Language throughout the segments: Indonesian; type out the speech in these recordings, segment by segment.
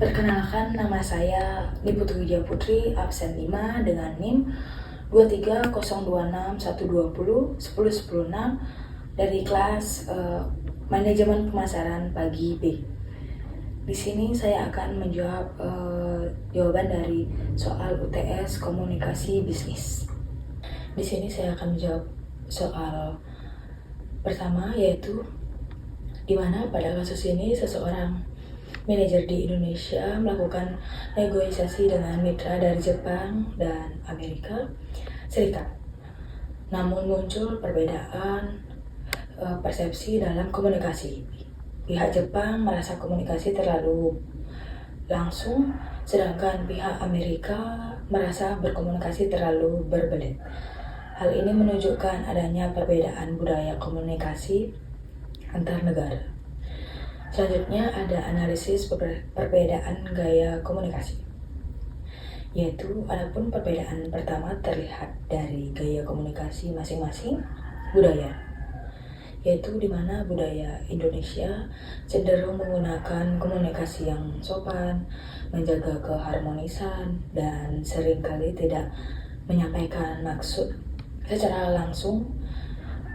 Perkenalkan, nama saya Niputu Widya Putri, absen 5 dengan NIM 2302612010106 dari kelas Manajemen Pemasaran Pagi B. Di sini saya akan menjawab jawaban dari soal UTS Komunikasi Bisnis. Di sini saya akan menjawab soal pertama, yaitu di mana pada kasus ini seseorang manajer di Indonesia melakukan negosiasi dengan mitra dari Jepang dan Amerika Serikat. Namun muncul perbedaan persepsi dalam komunikasi. Pihak Jepang merasa komunikasi terlalu langsung, sedangkan pihak Amerika merasa berkomunikasi terlalu berbelit. Hal ini menunjukkan adanya perbedaan budaya komunikasi antar negara. Selanjutnya ada analisis perbedaan gaya komunikasi, yaitu adapun perbedaan pertama terlihat dari gaya komunikasi masing-masing budaya, yaitu di mana budaya Indonesia cenderung menggunakan komunikasi yang sopan, menjaga keharmonisan, dan seringkali tidak menyampaikan maksud secara langsung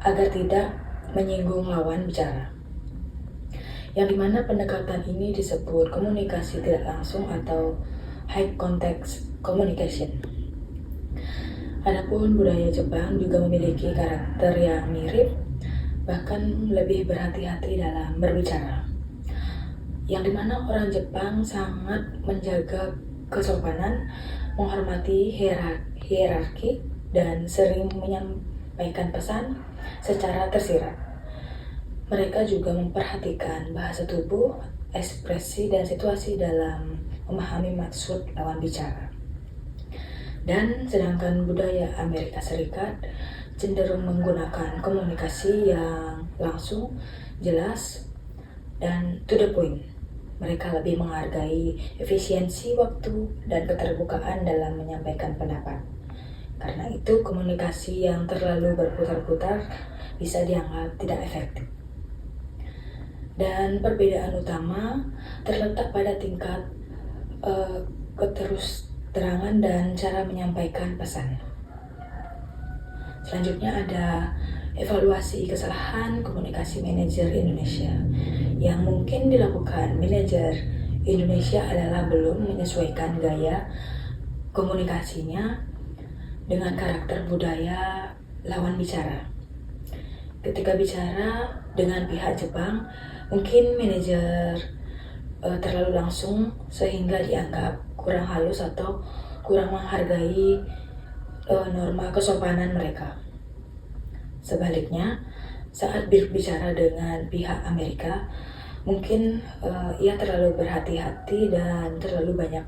agar tidak menyinggung lawan bicara. Yang dimana pendekatan ini disebut komunikasi tidak langsung atau high context communication. Adapun budaya Jepang juga memiliki karakter yang mirip, bahkan lebih berhati-hati dalam berbicara. Yang dimana orang Jepang sangat menjaga kesopanan, menghormati hierarki, dan sering menyampaikan pesan secara tersirat. Mereka juga memperhatikan bahasa tubuh, ekspresi, dan situasi dalam memahami maksud lawan bicara. Dan sedangkan budaya Amerika Serikat cenderung menggunakan komunikasi yang langsung, jelas, dan to the point. Mereka lebih menghargai efisiensi waktu dan keterbukaan dalam menyampaikan pendapat. Karena itu, komunikasi yang terlalu berputar-putar bisa dianggap tidak efektif. Dan perbedaan utama terletak pada tingkat keterusterangan dan cara menyampaikan pesan. Selanjutnya ada evaluasi kesalahan komunikasi manajer Indonesia. Yang mungkin dilakukan manajer Indonesia adalah belum menyesuaikan gaya komunikasinya dengan karakter budaya lawan bicara. Ketika bicara dengan pihak Jepang, mungkin manajer terlalu langsung sehingga dianggap kurang halus atau kurang menghargai norma kesopanan mereka. Sebaliknya, saat berbicara dengan pihak Amerika, mungkin ia terlalu berhati-hati dan terlalu banyak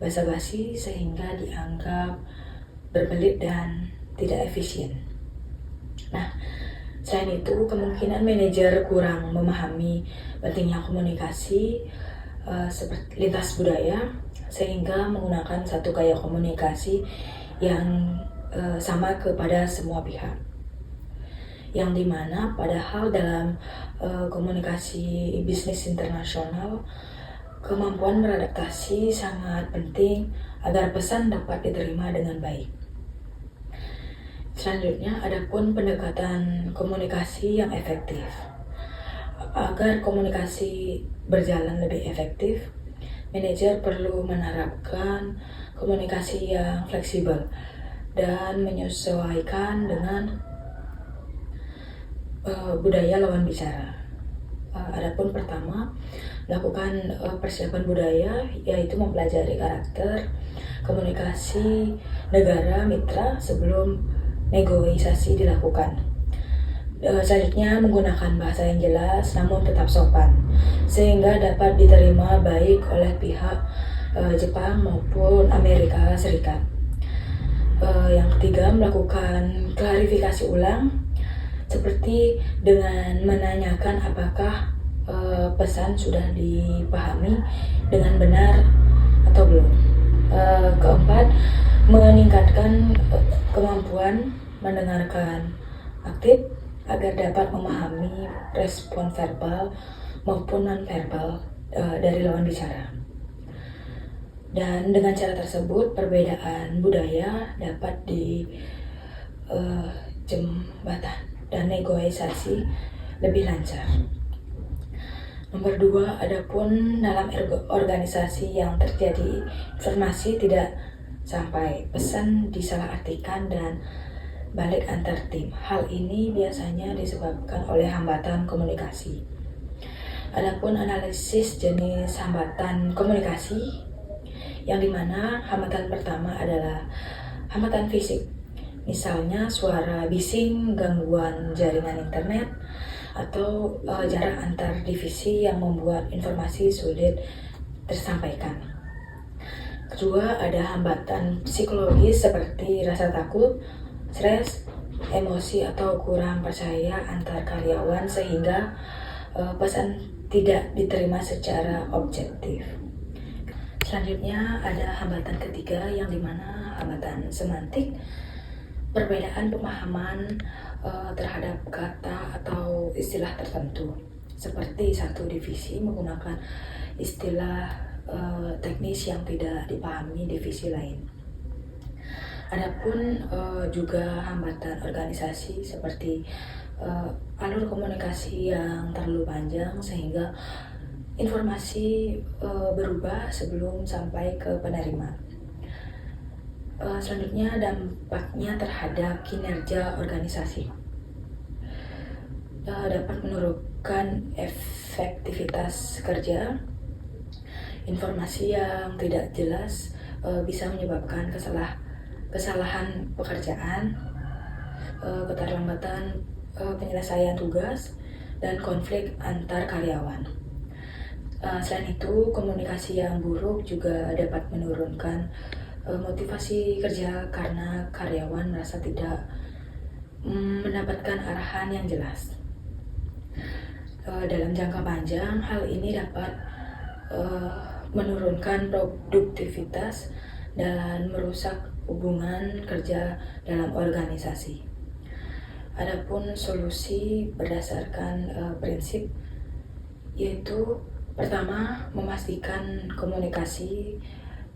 basa-basi sehingga dianggap berbelit dan tidak efisien. Nah, selain itu, kemungkinan manajer kurang memahami pentingnya komunikasi seperti lintas budaya, sehingga menggunakan satu gaya komunikasi yang sama kepada semua pihak. Yang dimana padahal dalam komunikasi bisnis internasional, kemampuan beradaptasi sangat penting agar pesan dapat diterima dengan baik. Selanjutnya, adapun pendekatan komunikasi yang efektif. Agar komunikasi berjalan lebih efektif, manajer perlu menerapkan komunikasi yang fleksibel dan menyesuaikan dengan budaya lawan bicara. Adapun pertama, melakukan persiapan budaya, yaitu mempelajari karakter komunikasi negara mitra sebelum negosiasi dilakukan. Selanjutnya, menggunakan bahasa yang jelas namun tetap sopan, sehingga dapat diterima baik oleh pihak Jepang maupun Amerika Serikat. Yang ketiga, melakukan klarifikasi ulang, seperti dengan menanyakan apakah pesan sudah dipahami dengan benar atau belum. Keempat, meningkatkan kemampuan mendengarkan aktif agar dapat memahami respon verbal maupun non-verbal dari lawan bicara. Dan dengan cara tersebut, perbedaan budaya dapat dijembatani dan negosiasi lebih lancar. Nomor 2, adapun dalam organisasi yang terjadi informasi tidak sampai, pesan disalahartikan dan balik antar tim. Hal ini biasanya disebabkan oleh hambatan komunikasi. Adapun analisis jenis hambatan komunikasi, yang dimana hambatan pertama adalah hambatan fisik. Misalnya suara bising, gangguan jaringan internet, atau jarak antar divisi yang membuat informasi sulit tersampaikan. Kedua, ada hambatan psikologis seperti rasa takut, stres, emosi atau kurang percaya antar karyawan sehingga pesan tidak diterima secara objektif. Selanjutnya ada hambatan ketiga yang dimana hambatan semantik, perbedaan pemahaman terhadap kata atau istilah tertentu. Seperti satu divisi menggunakan istilah teknis yang tidak dipahami divisi lain. Adapun juga hambatan organisasi seperti alur komunikasi yang terlalu panjang sehingga informasi berubah sebelum sampai ke penerima. Selanjutnya dampaknya terhadap kinerja organisasi. Dapat menurunkan efektivitas kerja. Informasi yang tidak jelas bisa menyebabkan kesalahan pekerjaan, keterlambatan penyelesaian tugas, dan konflik antar karyawan. Selain itu, komunikasi yang buruk juga dapat menurunkan motivasi kerja karena karyawan merasa tidak mendapatkan arahan yang jelas. Dalam jangka panjang, hal ini dapat menurunkan produktivitas dan merusak hubungan kerja dalam organisasi. Adapun solusi berdasarkan prinsip yaitu pertama, memastikan komunikasi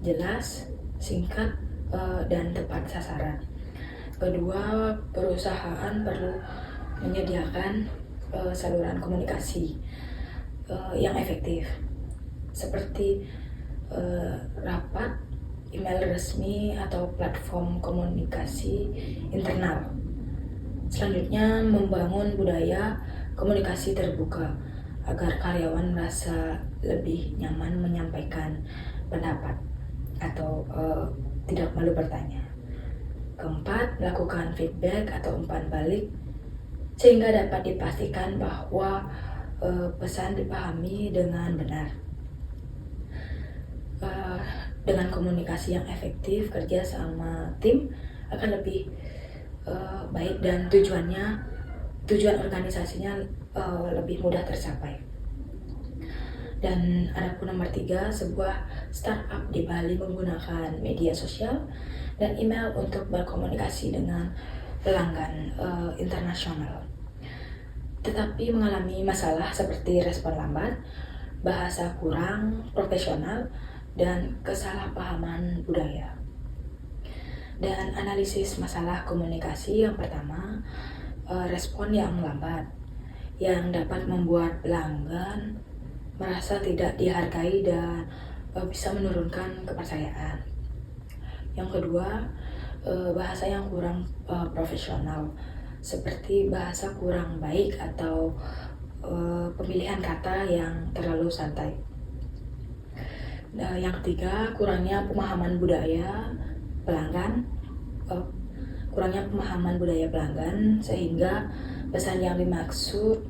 jelas, singkat, dan tepat sasaran. Kedua, perusahaan perlu menyediakan saluran komunikasi yang efektif, seperti rapat, email resmi, atau platform komunikasi internal. Selanjutnya, membangun budaya komunikasi terbuka agar karyawan merasa lebih nyaman menyampaikan pendapat atau tidak malu bertanya. Keempat, melakukan feedback atau umpan balik sehingga dapat dipastikan bahwa pesan dipahami dengan benar. Dengan komunikasi yang efektif, kerja sama tim akan lebih baik dan tujuan organisasinya lebih mudah tercapai. Dan adapun nomor 3, sebuah startup di Bali menggunakan media sosial dan email untuk berkomunikasi dengan pelanggan internasional, tetapi mengalami masalah seperti respon lambat, bahasa kurang profesional, dan kesalahpahaman budaya. Dan analisis masalah komunikasi yang pertama, respon yang lambat yang dapat membuat pelanggan merasa tidak dihargai dan bisa menurunkan kepercayaan. Yang kedua, bahasa yang kurang profesional seperti bahasa kurang baik atau pemilihan kata yang terlalu santai. Yang ketiga, kurangnya pemahaman budaya pelanggan, sehingga pesan yang dimaksud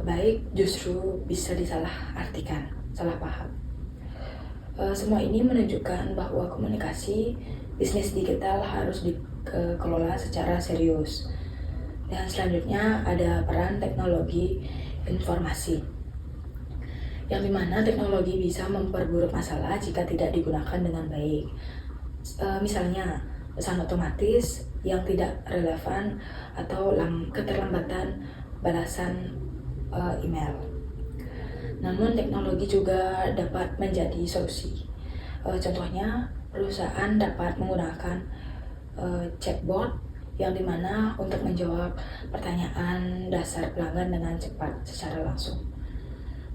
baik justru bisa disalahartikan, salah paham. Semua ini menunjukkan bahwa komunikasi bisnis digital harus dikelola secara serius. Dan selanjutnya ada peran teknologi informasi, yang dimana teknologi bisa memperburuk masalah jika tidak digunakan dengan baik. Misalnya pesan otomatis yang tidak relevan atau keterlambatan balasan email. Namun teknologi juga dapat menjadi solusi. Contohnya, perusahaan dapat menggunakan chatbot yang dimana untuk menjawab pertanyaan dasar pelanggan dengan cepat secara langsung.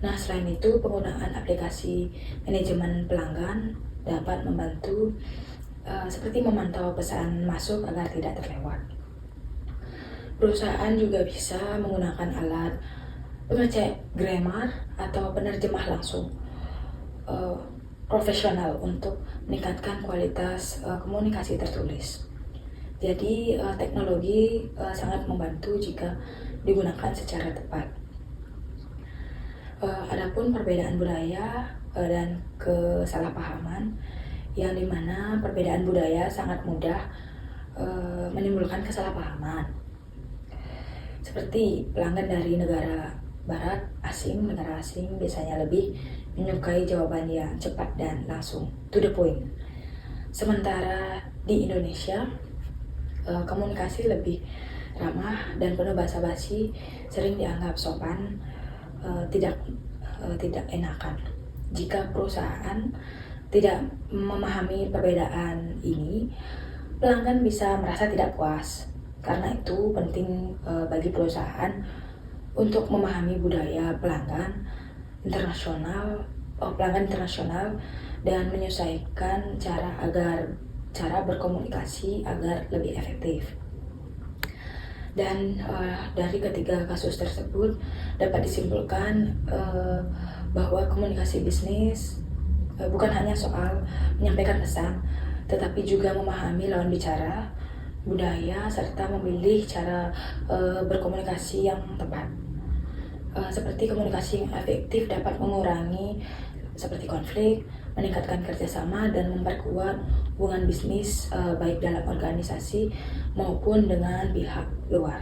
Nah, selain itu, penggunaan aplikasi manajemen pelanggan dapat membantu seperti memantau pesan masuk agar tidak terlewat. Perusahaan juga bisa menggunakan alat pengecek grammar atau penerjemah langsung profesional untuk meningkatkan kualitas komunikasi tertulis. Jadi teknologi sangat membantu jika digunakan secara tepat. Adapun perbedaan budaya dan kesalahpahaman, yang dimana perbedaan budaya sangat mudah menimbulkan kesalahpahaman. Seperti pelanggan dari negara barat, negara asing biasanya lebih menyukai jawaban yang cepat dan langsung to the point. Sementara di Indonesia, komunikasi lebih ramah dan penuh basa-basi sering dianggap sopan, tidak enakan. Jika perusahaan tidak memahami perbedaan ini, pelanggan bisa merasa tidak puas. Karena itu penting bagi perusahaan untuk memahami budaya pelanggan internasional dan menyesuaikan cara berkomunikasi agar lebih efektif. Dan dari ketiga kasus tersebut dapat disimpulkan bahwa komunikasi bisnis bukan hanya soal menyampaikan pesan, tetapi juga memahami lawan bicara, budaya, serta memilih cara berkomunikasi yang tepat. Seperti komunikasi yang efektif dapat mengurangi seperti konflik, meningkatkan kerjasama, dan memperkuat hubungan bisnis baik dalam organisasi maupun dengan pihak luar.